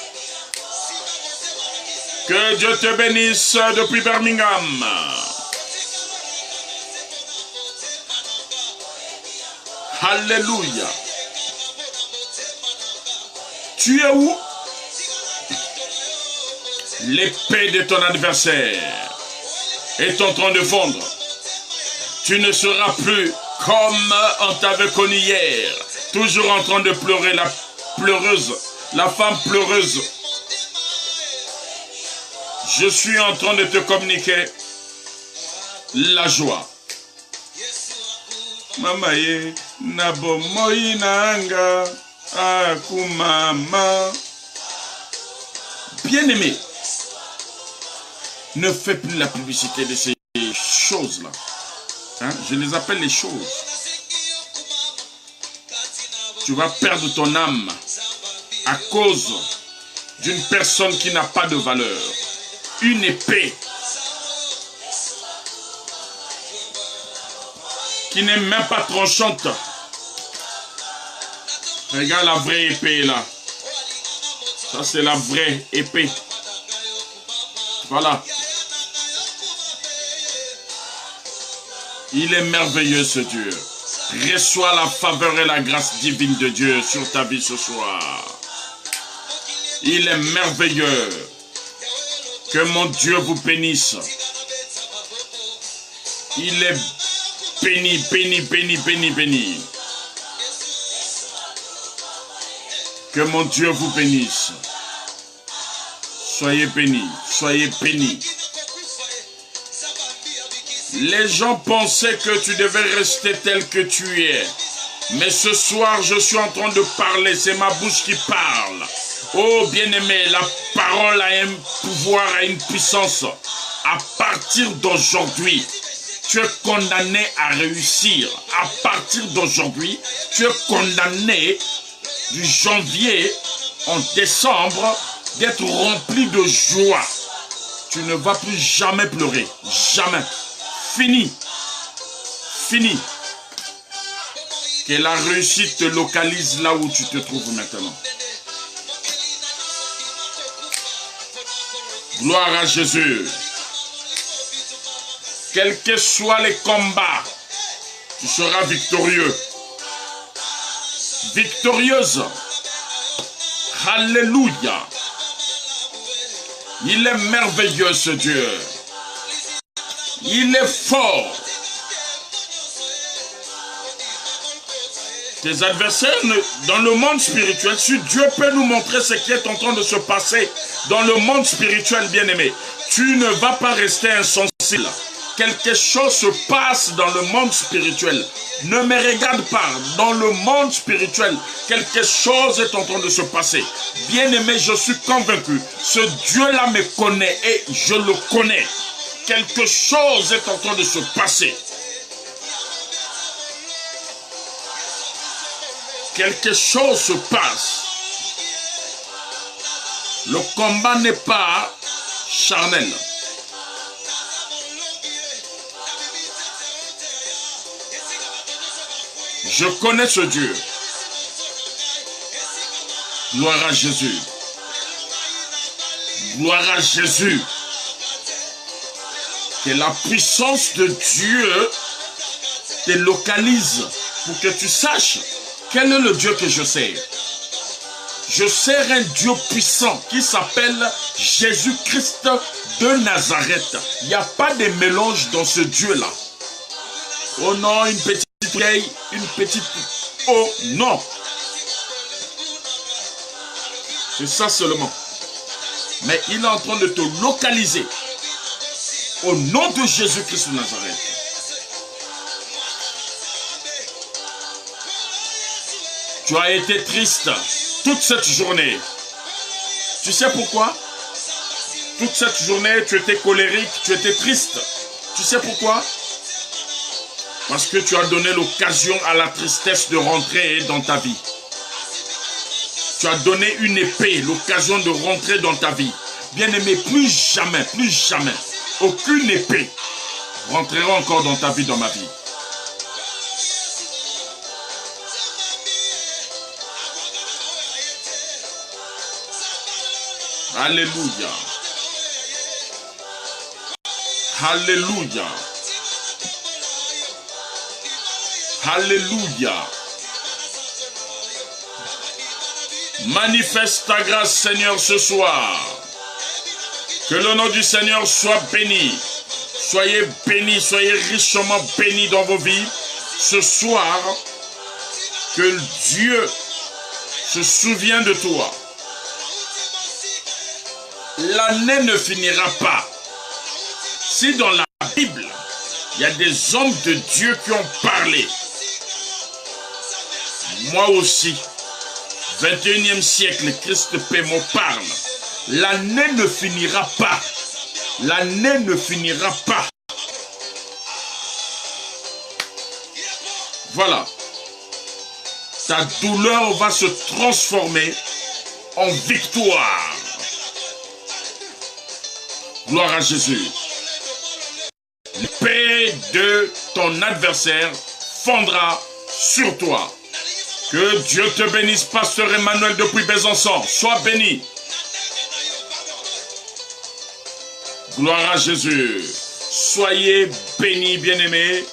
Que Dieu te bénisse depuis Birmingham. Alléluia. Tu es où? L'épée de ton adversaire est en train de fondre. Tu ne seras plus comme on t'avait connu hier. Toujours en train de pleurer, la pleureuse, la femme pleureuse. Je suis en train de te communiquer la joie. Mamaye, nabo moinanga, akumama. Bien-aimé, ne fais plus la publicité de ces choses-là. Hein? Je les appelle les choses. Tu vas perdre ton âme à cause d'une personne qui n'a pas de valeur. Une épée qui n'est même pas tranchante. Regarde la vraie épée là. Ça c'est la vraie épée. Voilà. Il est merveilleux ce Dieu. Reçois la faveur et la grâce divine de Dieu sur ta vie ce soir. Il est merveilleux. Que mon Dieu vous bénisse. Il est béni, béni, béni, béni, béni. Que mon Dieu vous bénisse. Soyez bénis, soyez bénis. Les gens pensaient que tu devais rester tel que tu es. Mais ce soir, je suis en train de parler. C'est ma bouche qui parle. Oh bien-aimé, la parole a un pouvoir, a une puissance. À partir d'aujourd'hui, tu es condamné à réussir. À partir d'aujourd'hui, tu es condamné du janvier en décembre d'être rempli de joie. Tu ne vas plus jamais pleurer. Jamais. Fini. Fini. Que la réussite te localise là où tu te trouves maintenant. Gloire à Jésus. Quels que soient les combats, tu seras victorieux. Victorieuse. Alléluia. Il est merveilleux ce Dieu. Il est fort. Tes adversaires dans le monde spirituel, si Dieu peut nous montrer ce qui est en train de se passer dans le monde spirituel, bien-aimé, tu ne vas pas rester insensible. Quelque chose se passe dans le monde spirituel. Ne me regarde pas. Dans le monde spirituel, quelque chose est en train de se passer. Bien-aimé, je suis convaincu. Ce Dieu-là me connaît et je le connais. Quelque chose est en train de se passer. Quelque chose se passe. Le combat n'est pas charnel. Je connais ce Dieu. Gloire à Jésus. Gloire à Jésus. Que la puissance de Dieu te localise pour que tu saches quel est le Dieu que je sers. Je sers un Dieu puissant qui s'appelle Jésus-Christ de Nazareth. Il n'y a pas de mélange dans ce Dieu-là. Oh non, une petite vieille, une petite... Oh non. C'est ça seulement. Mais il est en train de te localiser. Au nom de Jésus-Christ de Nazareth. Tu as été triste toute cette journée. Tu sais pourquoi? Toute cette journée, tu étais colérique, tu étais triste. Tu sais pourquoi? Parce que tu as donné l'occasion à la tristesse de rentrer dans ta vie. Tu as donné une épée, l'occasion de rentrer dans ta vie. Bien-aimé, plus jamais, aucune épée rentrera encore dans ta vie, dans ma vie. Alléluia. Alléluia. Alléluia. Manifeste ta grâce, Seigneur, ce soir. Que le nom du Seigneur soit béni. Soyez bénis, soyez richement bénis dans vos vies. Ce soir, que Dieu se souvienne de toi. L'année ne finira pas. Si dans la Bible, il y a des hommes de Dieu qui ont parlé, moi aussi, 21e siècle, Christ paix me parle. L'année ne finira pas. L'année ne finira pas. Voilà. Ta douleur va se transformer en victoire. Gloire à Jésus. L'épée de ton adversaire fondra sur toi. Que Dieu te bénisse, pasteur Emmanuel depuis Besançon. Sois béni. Gloire à Jésus. Soyez bénis, bien-aimés.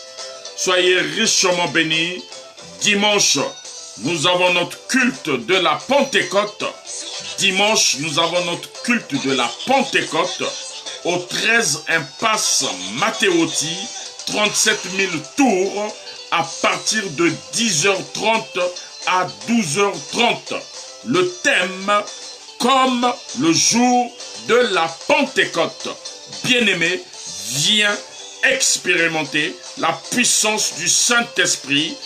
Soyez richement bénis. Dimanche, nous avons notre culte de la Pentecôte. Dimanche, nous avons notre culte de la Pentecôte au 13 impasse Matteotti, 37 000 tours, à partir de 10h30 à 12h30. Le thème, comme le jour de la Pentecôte. Bien-aimé, viens expérimenter la puissance du Saint-Esprit.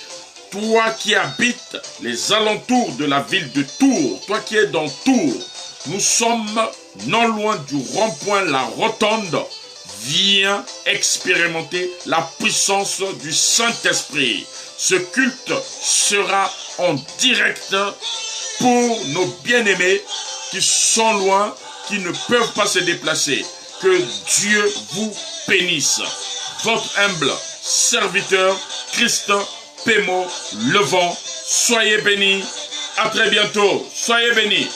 Toi qui habites les alentours de la ville de Tours, toi qui es dans Tours, nous sommes non loin du rond-point La Rotonde. Viens expérimenter la puissance du Saint-Esprit. Ce culte sera en direct pour nos bien-aimés qui sont loin, qui ne peuvent pas se déplacer. Que Dieu vous bénisse. Votre humble serviteur, Christ Pemo, le vent. Soyez bénis. À très bientôt. Soyez bénis.